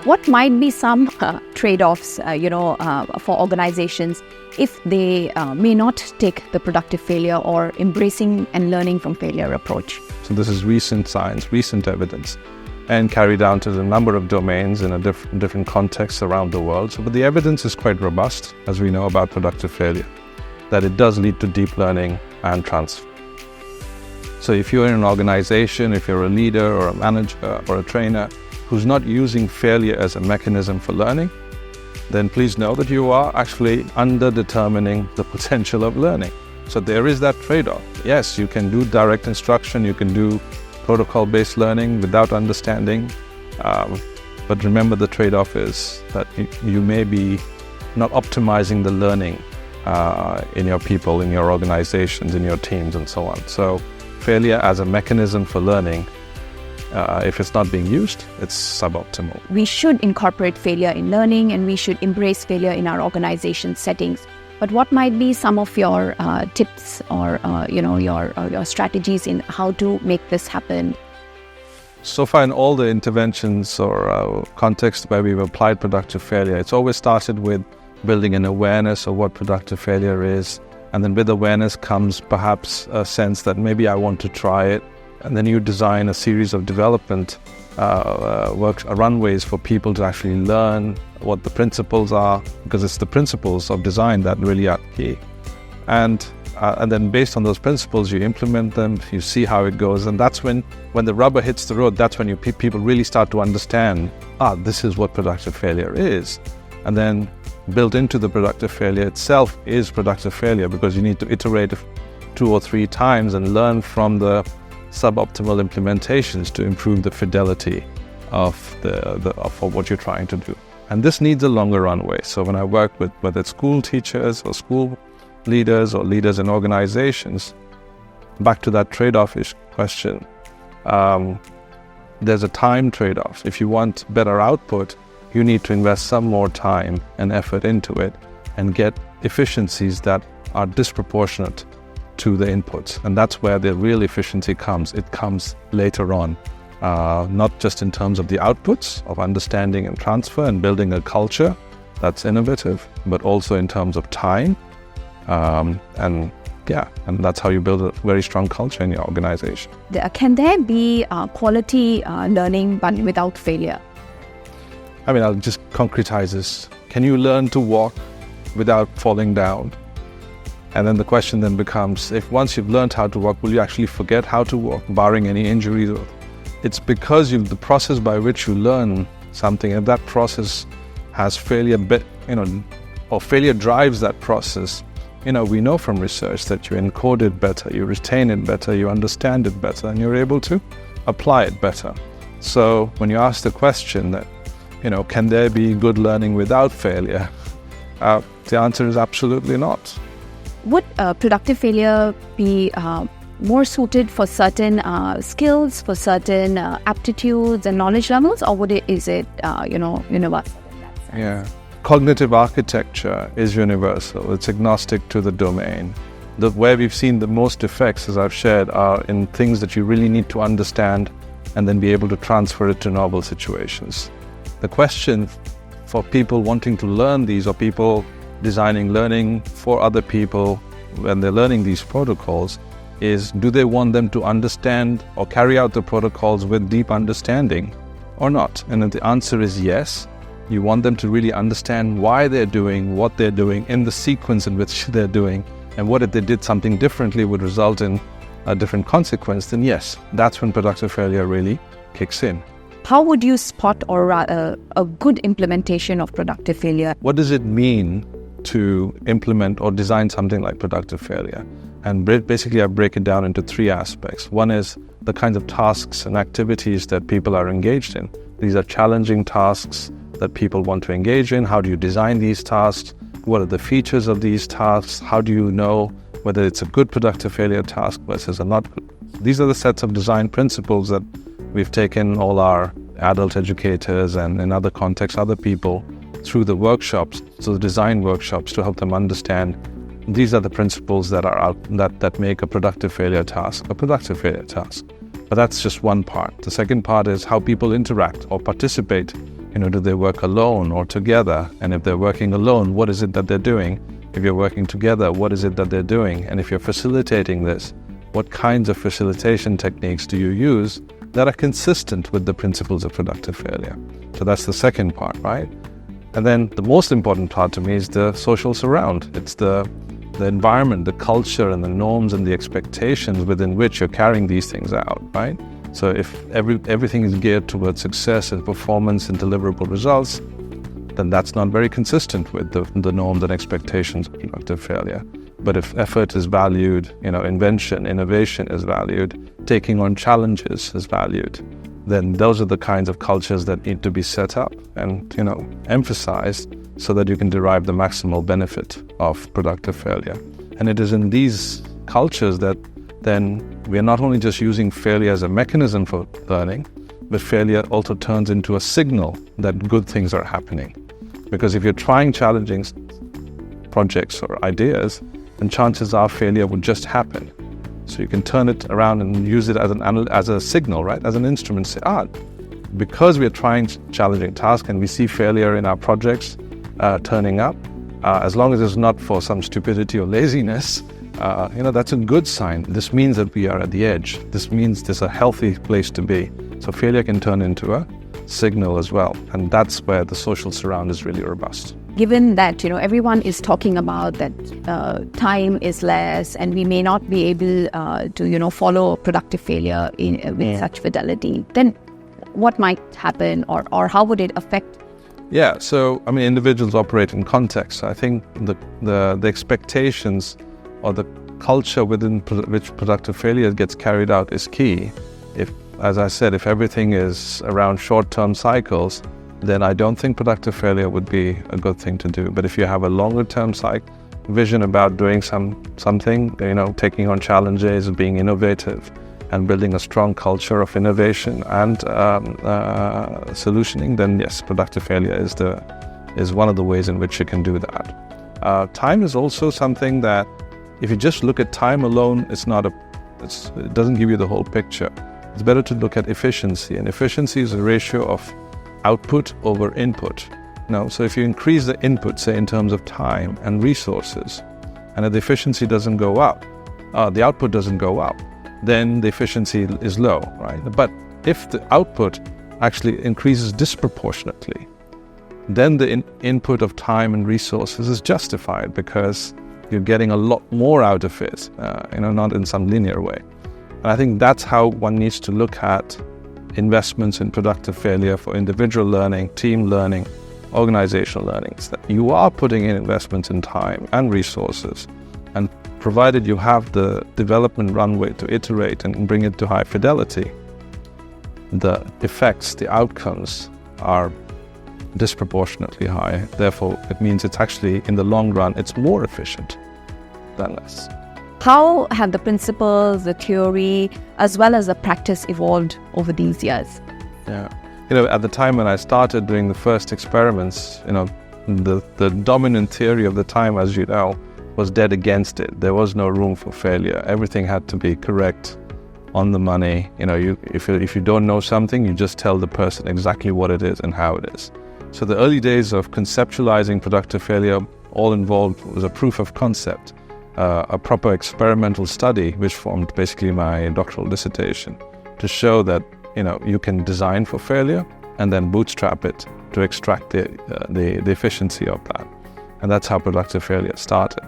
What might be some trade-offs, for organizations if they may not take the productive failure or embracing and learning from failure approach? So this is recent science, recent evidence, and carried down to the number of domains in a different contexts around the world. But the evidence is quite robust, as we know about productive failure, that it does lead to deep learning and transfer. So if you're in an organization, if you're a leader or a manager or a trainer who's not using failure as a mechanism for learning, then please know that you are actually under-determining the potential of learning. So there is that trade-off. Yes, you can do direct instruction, you can do protocol-based learning without understanding, but remember the trade-off is that you may be not optimizing the learning in your people, in your organizations, in your teams, and so on. So failure as a mechanism for learning, if it's not being used, it's suboptimal. We should incorporate failure in learning, and we should embrace failure in our organization settings. But what might be some of your tips or your strategies in how to make this happen? So far in all the interventions or contexts where we've applied productive failure, it's always started with building an awareness of what productive failure is. And then with awareness comes perhaps a sense that maybe I want to try it. And then you design a series of development runways for people to actually learn what the principles are, because it's the principles of design that really are key. And then based on those principles, you implement them, you see how it goes. And that's when the rubber hits the road, that's when people really start to understand, this is what productive failure is. And then built into the productive failure itself is productive failure, because you need to iterate 2 or 3 times and learn from the suboptimal implementations to improve the fidelity of what you're trying to do. And this needs a longer runway. So when I work with whether it's school teachers or school leaders or leaders in organizations, back to that trade-off-ish question, there's a time trade-off. If you want better output, you need to invest some more time and effort into it and get efficiencies that are disproportionate to the inputs. And that's where the real efficiency comes. It comes later on, not just in terms of the outputs of understanding and transfer and building a culture that's innovative, but also in terms of time. And that's how you build a very strong culture in your organization. Can there be quality learning but without failure? I mean, I'll just concretize this. Can you learn to walk without falling down? And then the question then becomes, if once you've learned how to walk, will you actually forget how to walk, barring any injuries? It's because the process by which you learn something, and that process has failure, or failure drives that process. We know from research that you encode it better, you retain it better, you understand it better, and you're able to apply it better. So when you ask the question that, can there be good learning without failure? The answer is absolutely not. Would productive failure be more suited for certain skills, for certain aptitudes and knowledge levels, or is it universal in that sense? Yeah. Cognitive architecture is universal. It's agnostic to the domain. Where we've seen the most effects, as I've shared, are in things that you really need to understand and then be able to transfer it to novel situations. The question for people wanting to learn these, or people designing learning for other people when they're learning these protocols, is do they want them to understand or carry out the protocols with deep understanding or not? And if the answer is yes, you want them to really understand why they're doing what they're doing in the sequence in which they're doing, and what if they did something differently would result in a different consequence, then yes, that's when productive failure really kicks in. How would you spot a good implementation of productive failure? What does it mean to implement or design something like productive failure? And basically I break it down into 3 aspects. One is the kinds of tasks and activities that people are engaged in. These are challenging tasks that people want to engage in. How do you design these tasks? What are the features of these tasks? How do you know whether it's a good productive failure task versus a not good? These are the sets of design principles that we've taken all our adult educators and in other contexts, other people, through the workshops, so the design workshops, to help them understand these are the principles that are out that make a productive failure task a productive failure task. But that's just one part. The second part is how people interact or participate Do they work alone or together? And if they're working alone, what is it that they're doing? If you're working together, what is it that they're doing? And if you're facilitating this, what kinds of facilitation techniques do you use that are consistent with the principles of productive failure? So that's the second part, right? And then the most important part to me is the social surround. It's the environment, the culture, and the norms and the expectations within which you're carrying these things out, right? So if everything is geared towards success and performance and deliverable results, then that's not very consistent with the norms and expectations of productive failure. But if effort is valued, invention, innovation is valued, taking on challenges is valued, then those are the kinds of cultures that need to be set up and, emphasized so that you can derive the maximal benefit of productive failure. And it is in these cultures that then we are not only just using failure as a mechanism for learning, but failure also turns into a signal that good things are happening. Because if you're trying challenging projects or ideas, then chances are failure would just happen. So you can turn it around and use it as a signal, right? As an instrument. Say, because we are trying challenging tasks and we see failure in our projects turning up, as long as it's not for some stupidity or laziness, that's a good sign. This means that we are at the edge. This means there's a healthy place to be. So failure can turn into a signal as well. And that's where the social surround is really robust. Given that, everyone is talking about that time is less and we may not be able to, follow productive failure with such fidelity, then what might happen or how would it affect? Yeah, so, individuals operate in context. I think the expectations or the culture within which productive failure gets carried out is key. As I said, if everything is around short-term cycles, then I don't think productive failure would be a good thing to do. But if you have a longer-term vision about doing something, taking on challenges, being innovative, and building a strong culture of innovation and solutioning, then yes, productive failure is one of the ways in which you can do that. Time is also something that, if you just look at time alone, it doesn't give you the whole picture. It's better to look at efficiency, and efficiency is a ratio of output over input. So if you increase the input, say in terms of time and resources, and if the efficiency doesn't go up, the output doesn't go up, then the efficiency is low, right? But if the output actually increases disproportionately, then the input of time and resources is justified because you're getting a lot more out of it, not in some linear way. And I think that's how one needs to look at investments in productive failure for individual learning, team learning, organizational learning. It's that you are putting in investments in time and resources, and provided you have the development runway to iterate and bring it to high fidelity, the effects, the outcomes are disproportionately high. Therefore, it means it's actually, in the long run, it's more efficient than less. How have the principles, the theory, as well as the practice evolved over these years? Yeah. At the time when I started doing the first experiments, the dominant theory of the time, as you know, was dead against it. There was no room for failure. Everything had to be correct, on the money. If you don't know something, you just tell the person exactly what it is and how it is. So the early days of conceptualizing productive failure all involved was a proof of concept, a proper experimental study, which formed basically my doctoral dissertation, to show that you can design for failure and then bootstrap it to extract the efficiency of that. And that's how productive failure started.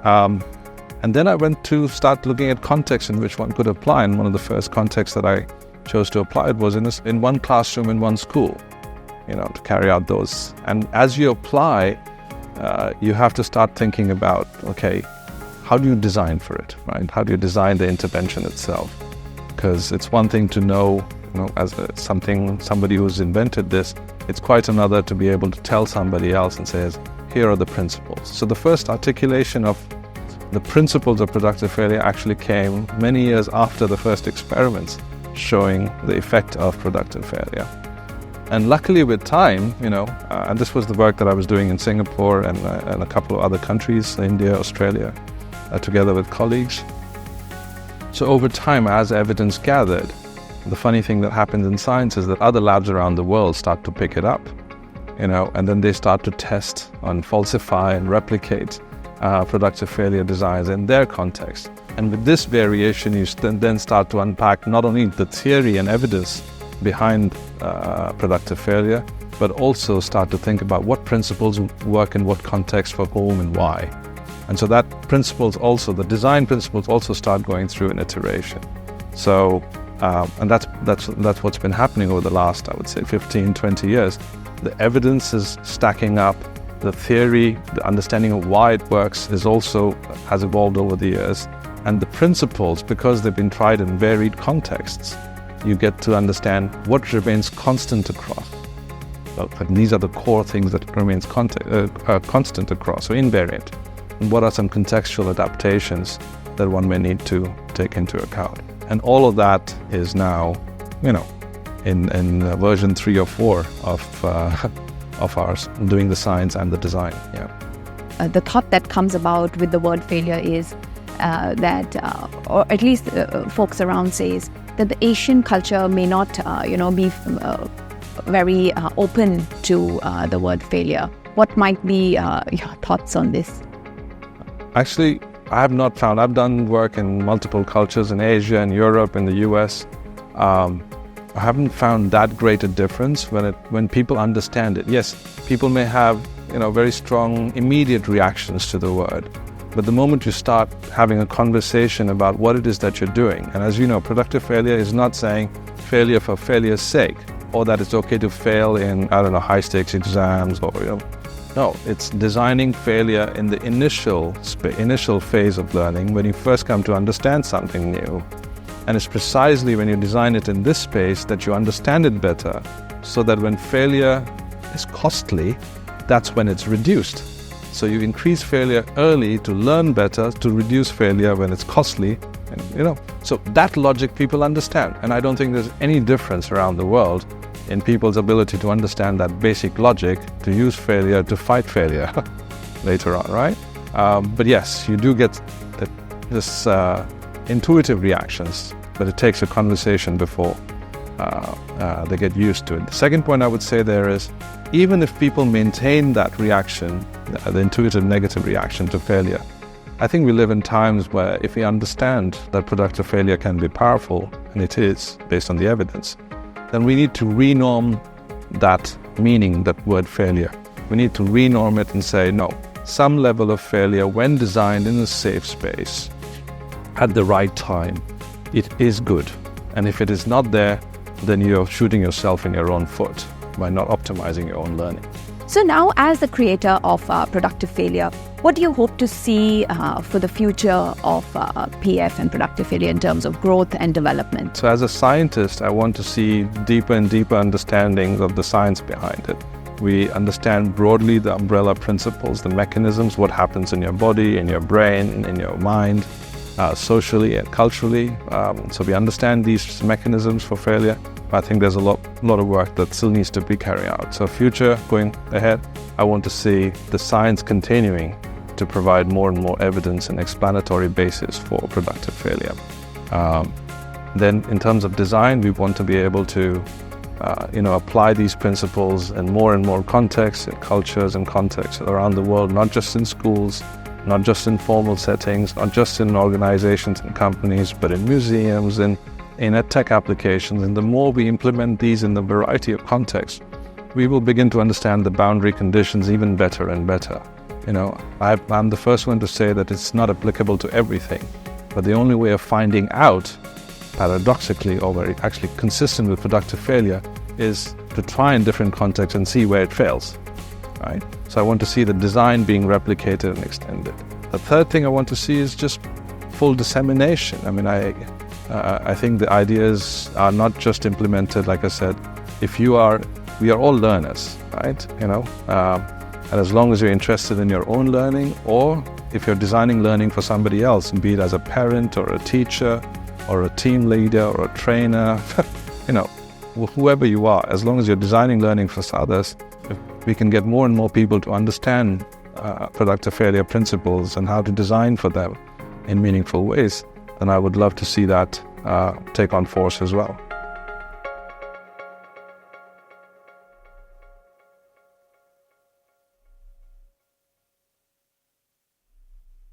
And then I went to start looking at contexts in which one could apply. And one of the first contexts that I chose to apply it was in one classroom in one school, to carry out those. And as you apply, you have to start thinking about, okay, how do you design for it, right? How do you design the intervention itself? Because it's one thing to know, as somebody who's invented this. It's quite another to be able to tell somebody else and say, here are the principles. So the first articulation of the principles of productive failure actually came many years after the first experiments showing the effect of productive failure. And luckily with time, and this was the work that I was doing in Singapore and a couple of other countries, India, Australia, together with colleagues. So over time, as evidence gathered, the funny thing that happens in science is that other labs around the world start to pick it up. and then they start to test and falsify and replicate productive failure designs in their context. And with this variation, you then start to unpack not only the theory and evidence behind productive failure, but also start to think about what principles work in what context for whom and why. And so that principles also, the design principles also start going through an iteration. So, and that's what's been happening over the last, I would say, 15, 20 years. The evidence is stacking up. The theory, the understanding of why it works has evolved over the years. And the principles, because they've been tried in varied contexts, you get to understand what remains constant across. And these are the core things that remains constant across, so invariant. And what are some contextual adaptations that one may need to take into account? And all of that is now, in version 3 or 4 of ours, doing the science and the design. Yeah. The thought that comes about with the word failure is that, or at least folks around says, that the Asian culture may not, be very open to the word failure. What might be your thoughts on this? Actually, I have not found. I've done work in multiple cultures in Asia, in Europe, in the US. I haven't found that great a difference when people understand it. Yes, people may have very strong immediate reactions to the word, but the moment you start having a conversation about what it is that you're doing, and as you know, productive failure is not saying failure for failure's sake, or that it's okay to fail in high stakes exams, or no, it's designing failure in the initial phase of learning when you first come to understand something new. And it's precisely when you design it in this space that you understand it better, so that when failure is costly, that's when it's reduced. So you increase failure early to learn better, to reduce failure when it's costly. And, so that logic people understand. And I don't think there's any difference around the world in people's ability to understand that basic logic, to use failure to fight failure later on, right? But yes, you do get this intuitive reactions, but it takes a conversation before they get used to it. The second point I would say there is, even if people maintain that reaction, the intuitive negative reaction to failure, I think we live in times where if we understand that productive failure can be powerful, and it is based on the evidence, then we need to renorm that meaning, that word failure. We need to renorm it and say, no, some level of failure, when designed in a safe space, at the right time, it is good. And if it is not there, then you're shooting yourself in your own foot by not optimizing your own learning. So now, as the creator of Productive Failure, what do you hope to see for the future of PF and productive failure in terms of growth and development? So as a scientist, I want to see deeper and deeper understandings of the science behind it. We understand broadly the umbrella principles, the mechanisms, what happens in your body, in your brain, in your mind, socially and culturally. So we understand these mechanisms for failure. I think there's a lot of work that still needs to be carried out. So future, going ahead, I want to see the science continuing to provide more and more evidence and explanatory basis for productive failure. Then in terms of design, we want to be able to apply these principles in more and more contexts, in cultures and contexts around the world, not just in schools, not just in formal settings, not just in organizations and companies, but in museums, in tech applications. And the more we implement these in the variety of contexts, we will begin to understand the boundary conditions even better and better. I'm the first one to say that it's not applicable to everything, but the only way of finding out, paradoxically, or very actually consistent with productive failure, is to try in different contexts and see where it fails, right? So I want to see the design being replicated and extended. The third thing I want to see is just full dissemination. I think the ideas are not just implemented, like I said, we are all learners, right? And as long as you're interested in your own learning, or if you're designing learning for somebody else, be it as a parent or a teacher or a team leader or a trainer, whoever you are, as long as you're designing learning for others, if we can get more and more people to understand productive failure principles and how to design for them in meaningful ways, then I would love to see that take on force as well.